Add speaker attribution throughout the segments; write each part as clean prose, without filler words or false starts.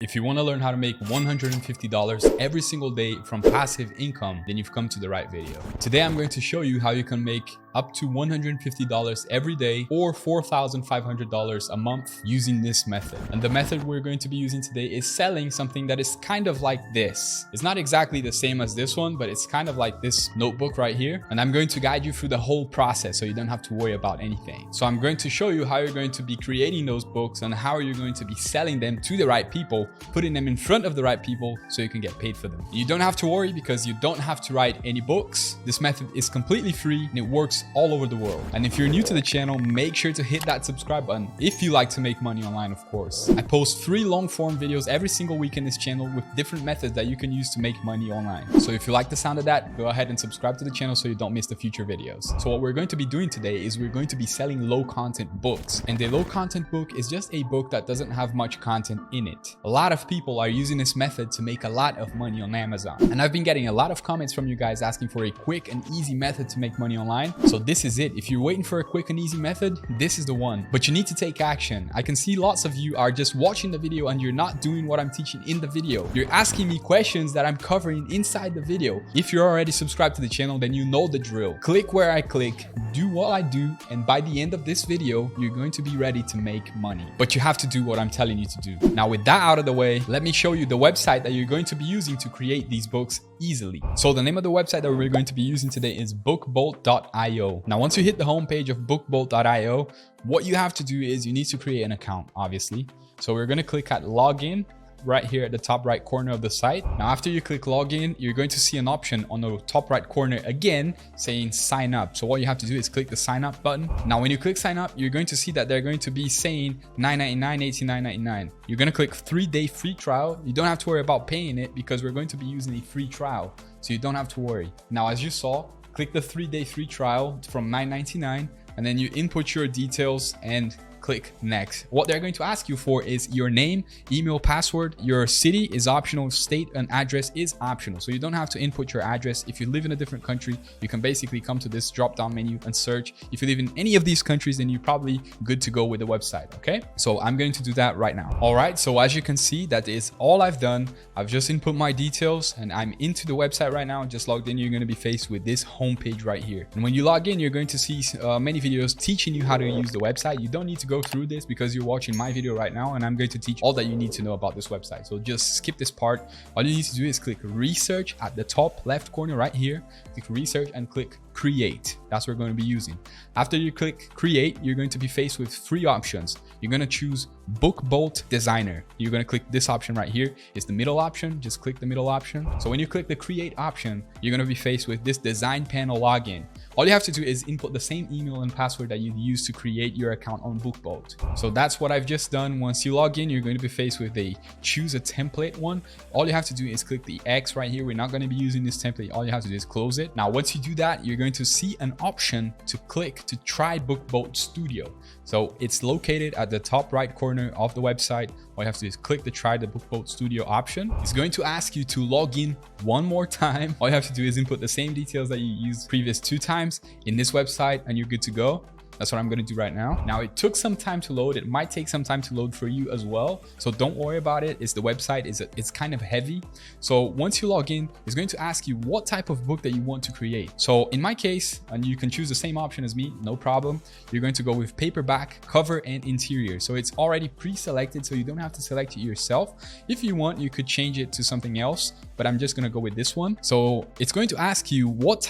Speaker 1: If you want to learn how to make $150 every single day from passive income, then you've come to the right video. Today, I'm going to show you how you can make up to $150 every day or $4,500 a month using this method. And the method we're going to be using today is selling something that is kind of like this. It's not exactly the same as this one, but it's kind of like this notebook right here. And I'm going to guide you through the whole process so you don't have to worry about anything. So I'm going to show you how you're going to be creating those books and how you're going to be selling them to the right people, putting them in front of the right people so you can get paid for them. You don't have to worry because you don't have to write any books. This method is completely free and it works all over the world. And if you're new to the channel, make sure to hit that subscribe button if you like to make money online, of course. I post 3 long form videos every single week in this channel with different methods that you can use to make money online. So if you like the sound of that, go ahead and subscribe to the channel so you don't miss the future videos. So what we're going to be doing today is we're going to be selling low content books. And the low content book is just a book that doesn't have much content in it. A lot of people are using this method to make a lot of money on Amazon. And I've been getting a lot of comments from you guys asking for a quick and easy method to make money online. So this is it. If you're waiting for a quick and easy method, this is the one. But you need to take action. I can see lots of you are just watching the video and you're not doing what I'm teaching in the video. You're asking me questions that I'm covering inside the video. If you're already subscribed to the channel, then you know the drill. Click where I click, do what I do, and by the end of this video, you're going to be ready to make money. But you have to do what I'm telling you to do. Now, with that out of the way, let me show you the website that you're going to be using to create these books easily. So the name of the website that we're going to be using today is bookbolt.io. Now, once you hit the homepage of bookbolt.io, what you have to do is you need to create an account, obviously. So we're going to click at login right here at the top right corner of the site. Now, after you click login, you're going to see an option on the top right corner again saying sign up. So what you have to do is click the sign up button. Now, when you click sign up, you're going to see that they're going to be saying $9.99, $89.99. You're going to click 3-day free trial. You don't have to worry about paying it because we're going to be using a free trial. So you don't have to worry. Now, as you saw, click the 3-day free trial from $9.99 and then you input your details and click next. What they're going to ask you for is your name, email, password. Your city is optional, state and address is optional. So you don't have to input your address. If you live in a different country, you can basically come to this drop down menu and search. If you live in any of these countries, then you're probably good to go with the website. Okay, so I'm going to do that right now. All right, so as you can see, that is all I've done. I've just input my details and I'm into the website right now. Just logged in. You're going to be faced with this homepage right here. And when you log in, you're going to see many videos teaching you how to use the website. You don't need to go through this because you're watching my video right now and I'm going to teach all that you need to know about this website. So just skip this part. All you need to do is click research at the top left corner right here. Click research and click create. That's what we're going to be using. After you click create, you're going to be faced with 3 options. You're going to choose Book Bolt Designer. You're going to click this option right here. It's the middle option. Just click the middle option. So when you click the create option, you're going to be faced with this design panel login. All you have to do is input the same email and password that you used to create your account on BookBolt. So that's what I've just done. Once you log in, you're going to be faced with a choose a template one. All you have to do is click the X right here. We're not going to be using this template. All you have to do is close it. Now, once you do that, you're going to see an option to click to try BookBolt Studio. So it's located at the top right corner of the website. All you have to do is click the try the BookBolt Studio option. It's going to ask you to log in one more time. All you have to do is input the same details that you used previous 2 times in this website and you're good to go. That's what I'm going to do right now. Now, it took some time to load. It might take some time to load for you as well. So don't worry about it. It's the website. It's kind of heavy. So once you log in, it's going to ask you what type of book that you want to create. So in my case, and you can choose the same option as me, no problem. You're going to go with paperback, cover, and interior. So it's already pre-selected, so you don't have to select it yourself. If you want, you could change it to something else, but I'm just going to go with this one. So it's going to ask you what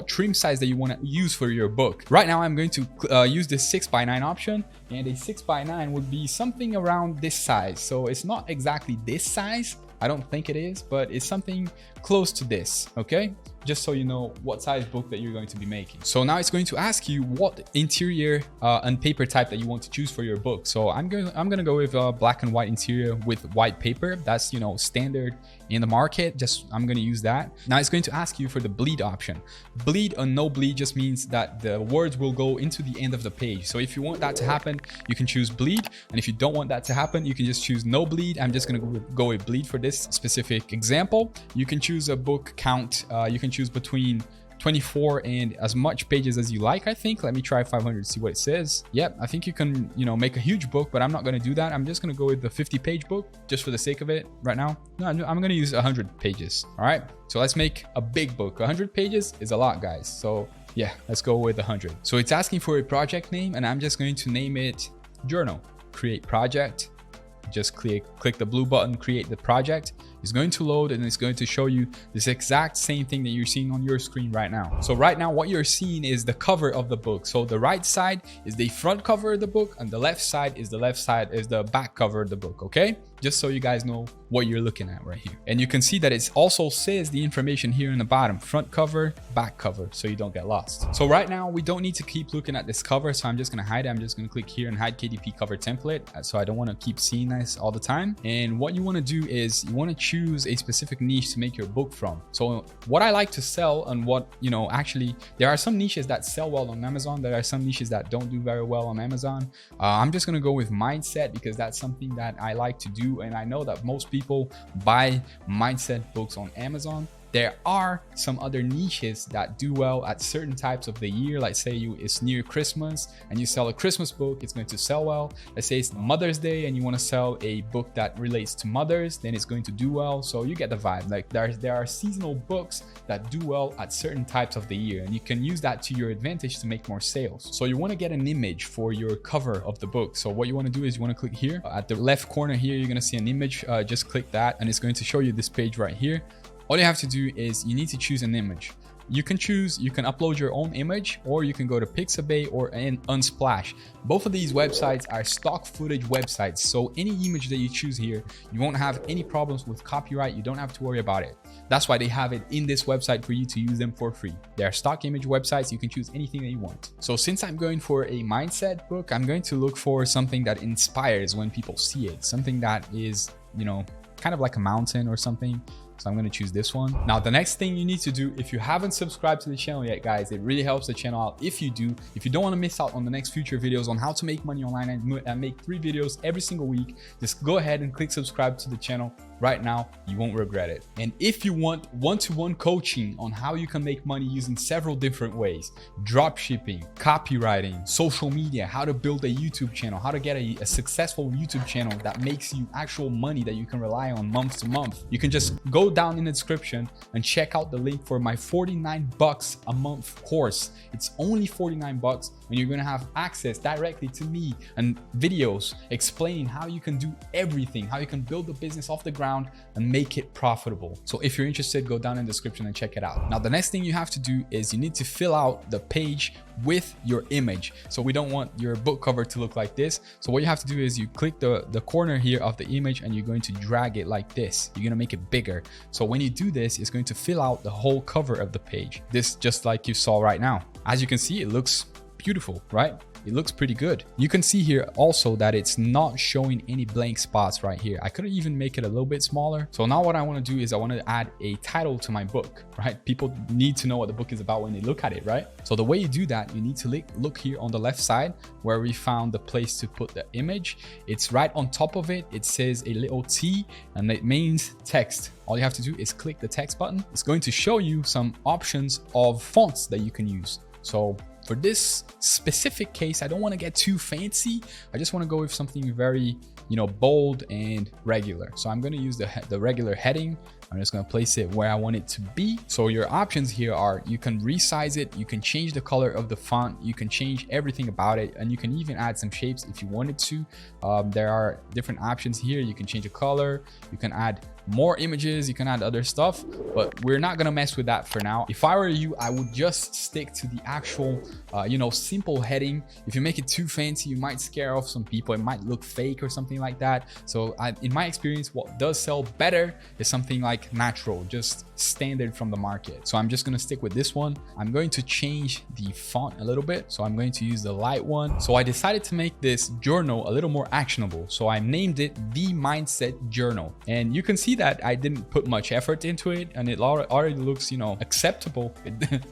Speaker 1: trim size that you want to use for your book. Right now, I'm going to use this 6x9 option, and a 6x9 would be something around this size. So it's not exactly this size. I don't think it is, but it's something close to this. Okay, just so you know what size book that you're going to be making. So now it's going to ask you what interior and paper type that you want to choose for your book. So I'm gonna go with black and white interior with white paper. That's, you know, standard in the market. I'm gonna use that. Now it's going to ask you for the bleed option. Bleed or no bleed just means that the words will go into the end of the page. So if you want that to happen, you can choose bleed, and if you don't want that to happen, you can just choose no bleed. I'm just gonna go with bleed for this specific example. You can choose a book count. You can choose between 24 and as much pages as you like, I think. Let me try 500 to see what it says. Yep, I think you can, you know, make a huge book, but I'm not going to do that. I'm just going to go with the 50-page book just for the sake of it right now. No, I'm going to use 100 pages. All right, so let's make a big book. 100 pages is a lot, guys. So yeah, let's go with 100. So it's asking for a project name, and I'm just going to name it Journal. Create project. Just click the blue button, create the project. It's going to load and it's going to show you this exact same thing that you're seeing on your screen right now. So right now what you're seeing is the cover of the book. So the right side is the front cover of the book and the left side is the back cover of the book. Okay, just so you guys know what you're looking at right here. And you can see that it also says the information here in the bottom, front cover, back cover, so you don't get lost. So right now we don't need to keep looking at this cover, so I'm just going to hide it. I'm just going to click here and hide KDP cover template, so I don't want to keep seeing this all the time. And what you want to do is you want to choose a specific niche to make your book from. So what I like to sell, and what, you know, actually there are some niches that sell well on Amazon, there are some niches that don't do very well on Amazon. I'm just going to go with mindset because that's something that I like to do, and I know that most people buy mindset books on Amazon. There are some other niches that do well at certain types of the year. Like say it's near Christmas and you sell a Christmas book, it's going to sell well. Let's say it's Mother's Day and you want to sell a book that relates to mothers, then it's going to do well. So you get the vibe. Like there are seasonal books that do well at certain types of the year, and you can use that to your advantage to make more sales. So you want to get an image for your cover of the book. So what you want to do is you want to click here at the left corner here, you're going to see an image. Just click that and it's going to show you this page right here. All you have to do is you need to choose an image. You can upload your own image, or you can go to Pixabay or Unsplash. Both of these websites are stock footage websites. So any image that you choose here, you won't have any problems with copyright. You don't have to worry about it. That's why they have it in this website for you to use them for free. They are stock image websites. You can choose anything that you want. So since I'm going for a mindset book, I'm going to look for something that inspires when people see it. Something that is, you know, kind of like a mountain or something. So I'm going to choose this one. Now, the next thing you need to do, if you haven't subscribed to the channel yet, guys, it really helps the channel out if you do. If you don't want to miss out on the next future videos on how to make money online and make 3 videos every single week, just go ahead and click subscribe to the channel right now. You won't regret it. And if you want one-to-one coaching on how you can make money using several different ways, drop shipping, copywriting, social media, how to build a YouTube channel, how to get a successful YouTube channel that makes you actual money that you can rely on month to month, you can just go down in the description and check out the link for my 49 bucks a month course. It's only 49 bucks, and you're going to have access directly to me and videos explaining how you can do everything, how you can build a business off the ground and make it profitable. So if you're interested, go down in the description and check it out. Now, the next thing you have to do is you need to fill out the page with your image. So we don't want your book cover to look like this. So what you have to do is you click the corner here of the image and you're going to drag it like this. You're going to make it bigger. So when you do this, it's going to fill out the whole cover of the page. This just like you saw right now. As you can see, it looks beautiful, right? It looks pretty good. You can see here also that it's not showing any blank spots right here. I could even make it a little bit smaller. So now what I want to do is I want to add a title to my book, right? People need to know what the book is about when they look at it, right? So the way you do that, you need to look here on the left side where we found the place to put the image. It's right on top of it. It says a little T and it means text. All you have to do is click the text button. It's going to show you some options of fonts that you can use. So for this specific case, I don't want to get too fancy. I just want to go with something very, you know, bold and regular. So I'm going to use the regular heading. I'm just going to place it where I want it to be. So your options here are you can resize it, you can change the color of the font, you can change everything about it, and you can even add some shapes if you wanted to. There are different options here. You can change the color, you can add more images, you can add other stuff, but we're not gonna mess with that for now. If I were you, I would just stick to the actual you know, simple heading. If you make it too fancy, you might scare off some people. It might look fake or something like that. So in my experience, what does sell better is something like natural, just standard from the market. So I'm just gonna stick with this one. I'm going to change the font a little bit, so I'm going to use the light one. So I decided to make this journal a little more actionable, so I named it the Mindset Journal. And you can see that I didn't put much effort into it, and it already looks, you know, acceptable.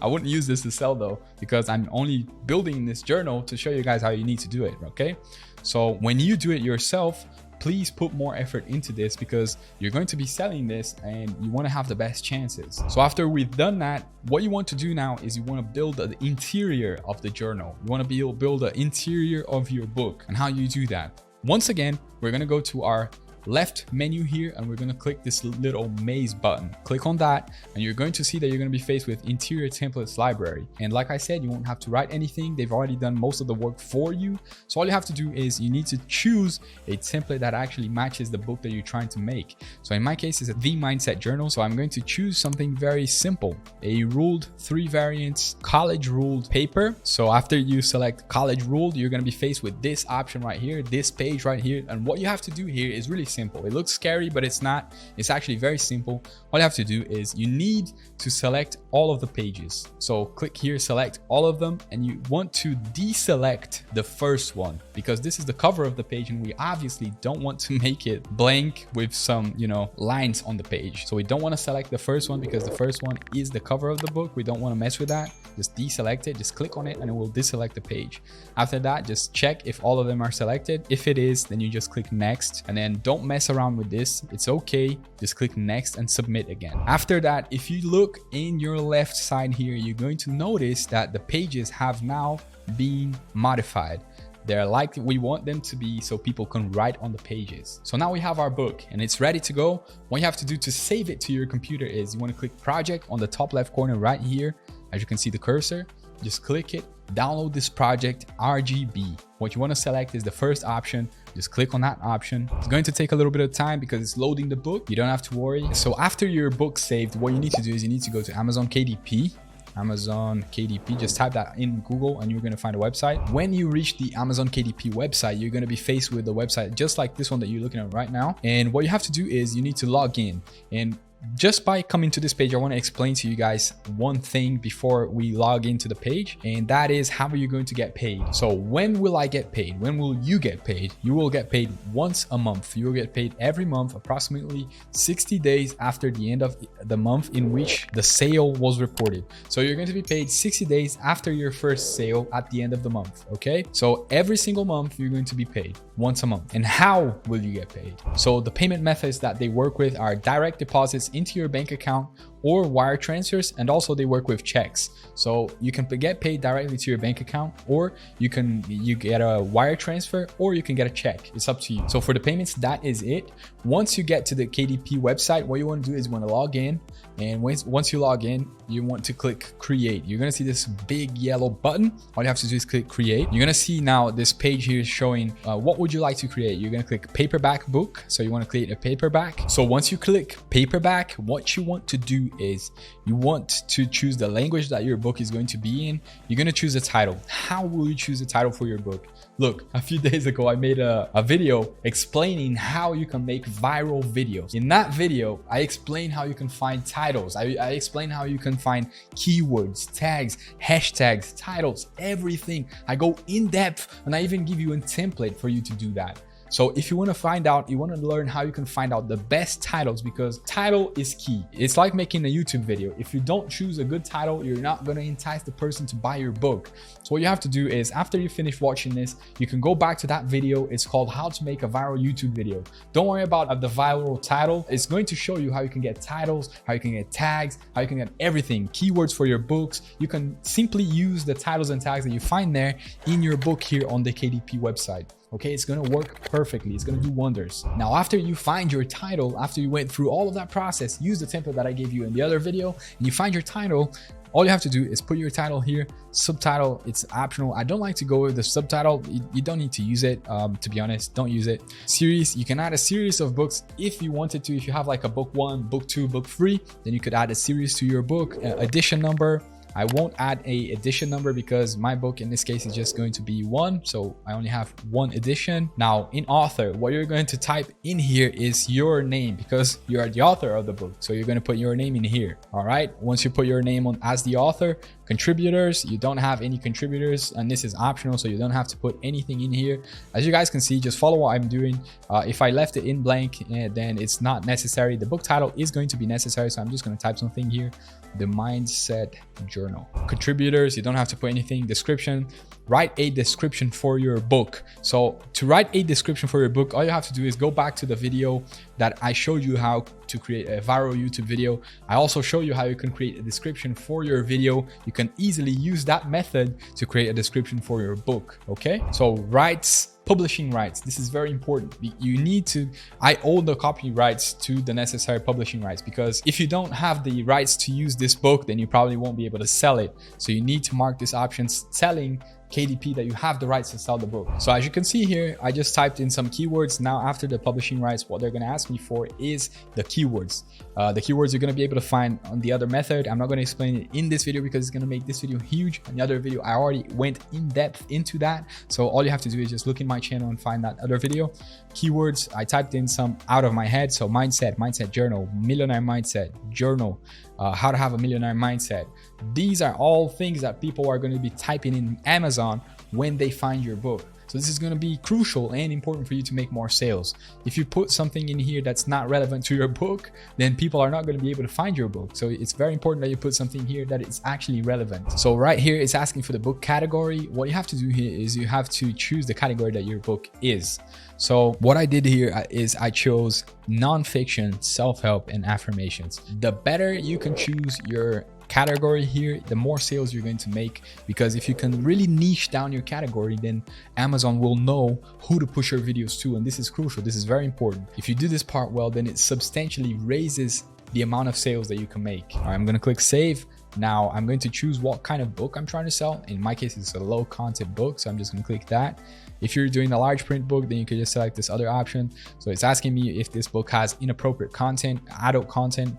Speaker 1: I wouldn't use this to sell though, because I'm only building this journal to show you guys how you need to do it. Okay, so when you do it yourself, please put more effort into this because you're going to be selling this and you want to have the best chances. So after we've done that, what you want to do now is you want to build the interior of the journal. You want to build the interior of your book. And how you do that? Once again, we're going to go to our left menu here and we're going to click this little maze button. Click on that and you're going to see that you're going to be faced with interior templates library. And like I said, you won't have to write anything. They've already done most of the work for you. So all you have to do is you need to choose a template that actually matches the book that you're trying to make. So in my case, it's the mindset journal. So I'm going to choose something very simple, a ruled 3 variants college ruled paper. So after you select college ruled, you're going to be faced with this option right here, this page right here. And what you have to do here is really simple. It looks scary, but it's not. It's actually very simple. All you have to do is you need to select all of the pages. So click here, select all of them, and you want to deselect the first one because this is the cover of the page and we obviously don't want to make it blank with some, lines on the page. So we don't want to select the first one because the first one is the cover of the book. We don't want to mess with that. Just deselect it, just click on it and it will deselect the page. After that, just check if all of them are selected. If it is, then you just click next and then don't mess around with this. It's okay. Just click next and submit again. After that, if you look in your left side here, you're going to notice that the pages have now been modified. They're like we want them to be so people can write on the pages. So now we have our book and it's ready to go. What you have to do to save it to your computer is you want to click project on the top left corner right here. As you can see the cursor, just click it, download this project RGB. What you want to select is the first option. Just click on that option. It's going to take a little bit of time because it's loading the book. You don't have to worry. So after your book saved, what you need to do is you need to go to Amazon KDP. Amazon KDP, just type that in Google and you're going to find a website. When you reach the Amazon KDP website, you're going to be faced with the website just like this one that you're looking at right now. And what you have to do is you need to log in. And just by coming to this page, I want to explain to you guys one thing before we log into the page, and that is how are you going to get paid? So when will I get paid? When will you get paid? You will get paid once a month. You will get paid every month, approximately 60 days after the end of the month in which the sale was reported. So you're going to be paid 60 days after your first sale at the end of the month. Okay, so every single month you're going to be paid once a month. And how will you get paid? So the payment methods that they work with are direct deposits into your bank account or wire transfers, and also they work with checks. So you can get paid directly to your bank account, or you get a wire transfer, or you can get a check. It's up to you. So for the payments, that is it. Once you get to the KDP website, what you want to do is you want to log in, and once you log in, you want to click create. You're going to see this big yellow button. All you have to do is click create. You're going to see now this page here is showing what would you like to create. You're going to click paperback book. So you want to create a paperback. So once you click paperback, what you want to do is you want to choose the language that your book is going to be in. You're going to choose a title. How will you choose a title for your book? Look, a few days ago, I made a video explaining how you can make viral videos. In that video, I explained how you can find titles. I explained how you can find keywords, tags, hashtags, titles, everything. I go in depth and I even give you a template for you to do that. So if you want to find out, you want to learn how you can find out the best titles, because title is key. It's like making a YouTube video. If you don't choose a good title, you're not going to entice the person to buy your book. So what you have to do is after you finish watching this, you can go back to that video. It's called how to make a viral YouTube video. Don't worry about the viral title. It's going to show you how you can get titles, how you can get tags, how you can get everything, keywords for your books. You can simply use the titles and tags that you find there in your book here on the KDP website. Okay, it's going to work perfectly. It's going to do wonders. Now, after you find your title, after you went through all of that process, use the template that I gave you in the other video, and you find your title, all you have to do is put your title here. Subtitle, it's optional. I don't like to go with the subtitle. You don't need to use it. To be honest, don't use it. Series, you can add a series of books if you wanted to. If you have like a book 1, book 2, book 3, then you could add a series to your book. Edition number. I won't add a edition number because my book in this case is just going to be 1. So I only have 1 edition. Now in author, what you're going to type in here is your name because you are the author of the book. So you're going to put your name in here. All right. Once you put your name on as the author, contributors, you don't have any contributors and this is optional. So you don't have to put anything in here. As you guys can see, just follow what I'm doing. If I left it in blank, then it's not necessary. The book title is going to be necessary. So I'm just going to type something here. The Mindset Journal. Contributors, you don't have to put anything. Description, write a description for your book. So to write a description for your book, all you have to do is go back to the video that I showed you how to create a viral YouTube video. I also show you how you can create a description for your video. You can easily use that method to create a description for your book. Okay, so rights, publishing rights. This is very important. You need to, I own the copyrights to the necessary publishing rights, because if you don't have the rights to use this book, then you probably won't be able to sell it. So you need to mark this option selling KDP that you have the rights to sell the book. So as you can see here, I just typed in some keywords. Now after the publishing rights, what they're going to ask me for is the keywords. The keywords you're going to be able to find on the other method. I'm not going to explain it in this video because it's going to make this video huge. On the other video, I already went in depth into that. So all you have to do is just look in my channel and find that other video. Keywords, I typed in some out of my head. So mindset journal, millionaire mindset journal, how to have a millionaire mindset. These are all things that people are going to be typing in Amazon when they find your book. So this is going to be crucial and important for you to make more sales. If you put something in here that's not relevant to your book, then people are not going to be able to find your book. So it's very important that you put something here that is actually relevant. So right here, it's asking for the book category. What you have to do here is you have to choose the category that your book is. So what I did here is I chose nonfiction, self-help, and affirmations. The better you can choose your category here, the more sales you're going to make, because if you can really niche down your category, then Amazon will know who to push your videos to, and this is crucial. This is very important. If you do this part well, then it substantially raises the amount of sales that you can make. All right, I'm going to click save. Now I'm going to choose what kind of book I'm trying to sell. In my case, it's a low content book, so I'm just going to click that. If you're doing a large print book, then you can just select this other option. So it's asking me if this book has inappropriate content, adult content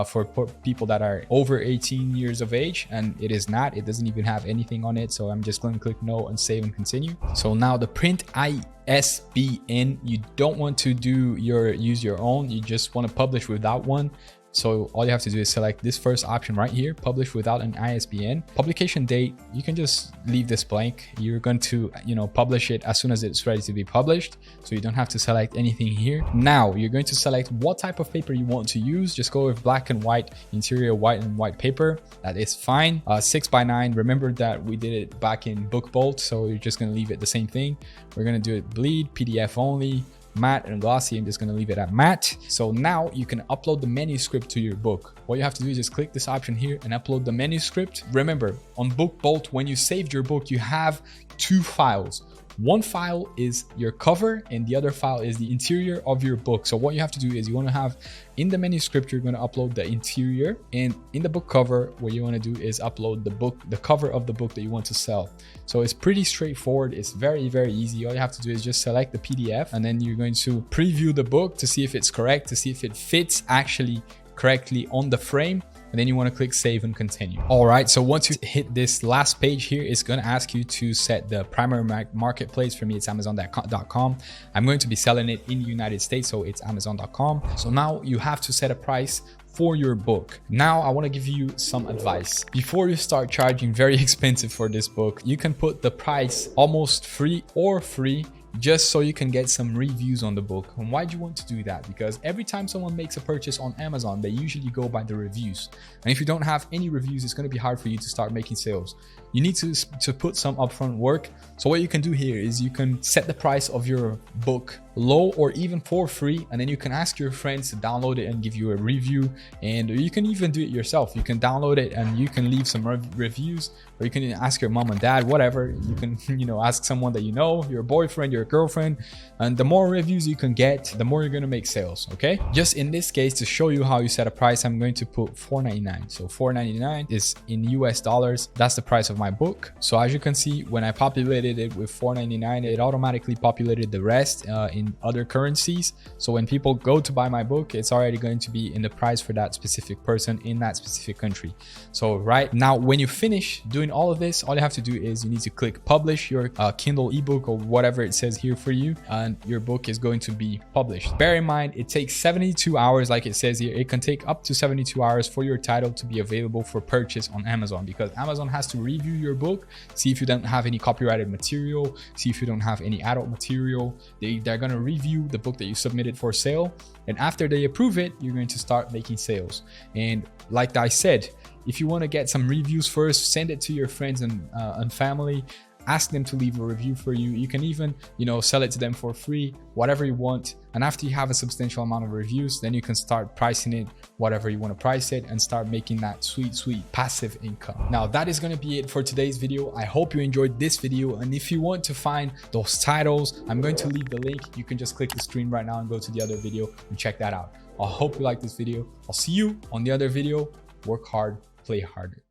Speaker 1: for people that are over 18 years of age, and it is not. It doesn't even have anything on it. So I'm just going to click no and save and continue. So now the print ISBN, you don't want to use your own. You just want to publish with that one. So all you have to do is select this first option right here, publish without an ISBN. Publication date, you can just leave this blank. You're going to, publish it as soon as it's ready to be published. So you don't have to select anything here. Now you're going to select what type of paper you want to use. Just go with black and white, interior white and white paper. That is fine. 6x9. Remember that we did it back in Book Bolt. So you're just going to leave it the same thing. We're going to do it bleed, PDF only, matte and glossy. I'm just going to leave it at matte. So now you can upload the manuscript to your book. What you have to do is just click this option here and upload the manuscript. Remember, on Book Bolt, when you saved your book, you have two files. One file is your cover and the other file is the interior of your book. So what you have to do is you want to have in the manuscript, you're going to upload the interior, and in the book cover, what you want to do is upload the cover of the book that you want to sell. So it's pretty straightforward. It's very, very easy. All you have to do is just select the PDF, and then you're going to preview the book to see if it's correct, to see if it fits actually correctly on the frame. And then you want to click save and continue. All right, so once you hit this last page here, it's going to ask you to set the primary marketplace. For me, it's amazon.com. I'm going to be selling it in the United States, so it's amazon.com. So now you have to set a price for your book. Now I want to give you some advice. Before you start charging very expensive for this book, you can put the price almost free or free, just so you can get some reviews on the book. And why do you want to do that? Because every time someone makes a purchase on Amazon, they usually go by the reviews. And if you don't have any reviews, it's going to be hard for you to start making sales. You need to put some upfront work. So what you can do here is you can set the price of your book low or even for free, and then you can ask your friends to download it and give you a review. And you can even do it yourself. You can download it and you can leave some reviews, or you can ask your mom and dad, whatever. You can ask someone that you know, your boyfriend, your girlfriend, and the more reviews you can get, the more you're going to make sales. Okay, just in this case, to show you how you set a price, I'm going to put $4.99. So $4.99 is in US dollars. That's the price of my book. So as you can see, when I populated it with $4.99, it automatically populated the rest in other currencies. So when people go to buy my book, it's already going to be in the price for that specific person in that specific country. So right now, when you finish doing all of this, all you have to do is you need to click publish your Kindle ebook or whatever it says here for you, and your book is going to be published. Bear in mind, it takes 72 hours, like it says here. It can take up to 72 hours for your title to be available for purchase on Amazon, because Amazon has to review your book, see if you don't have any copyrighted material, see if you don't have any adult material. They're going to review the book that you submitted for sale, and after they approve it, you're going to start making sales. And like I said, if you want to get some reviews first, send it to your friends and family. ask them to leave a review for you. You can even, sell it to them for free, whatever you want. And after you have a substantial amount of reviews, then you can start pricing it whatever you want to price it and start making that sweet passive income. Now, that is going to be it for today's video. I hope you enjoyed this video. And if you want to find those titles, I'm going to leave the link. You can just click the screen right now and go to the other video and check that out. I hope you like this video. I'll see you on the other video. Work hard, play harder.